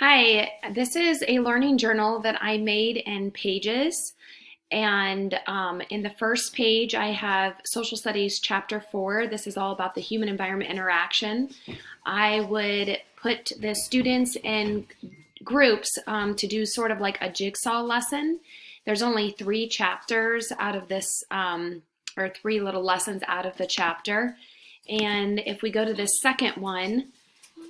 Hi, this is a learning journal that I made in Pages. And in the first page, I have Social Studies Chapter 4. This is all about the human environment interaction. I would put the students in groups to do sort of like a jigsaw lesson. There's only three chapters out of this, or three little lessons out of the chapter. And if we go to the second one,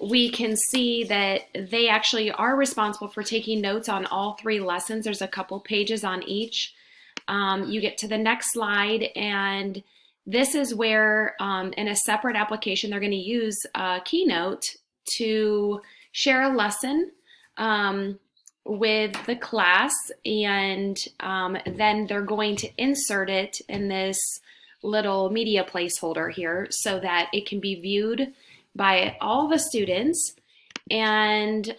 we can see that they actually are responsible for taking notes on all three lessons. There's a couple pages on each. You get to the next slide, and this is where in a separate application they're going to use Keynote to share a lesson with the class, and then they're going to insert it in this little media placeholder here so that it can be viewed by all the students. And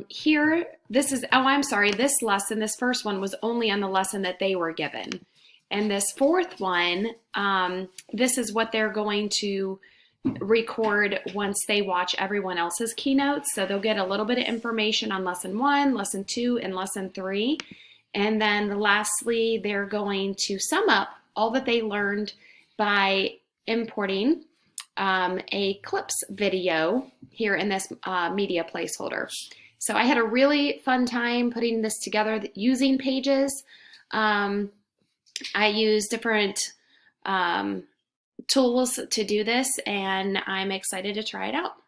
here, this lesson, this first one was only on the lesson that they were given. And this fourth one, this is what they're going to record once they watch everyone else's keynotes. So they'll get a little bit of information on lesson 1, lesson 2, and lesson 3. And then lastly, they're going to sum up all that they learned by importing a clips video here in this media placeholder. So I had a really fun time putting this together using Pages. I use different tools to do this, and I'm excited to try it out.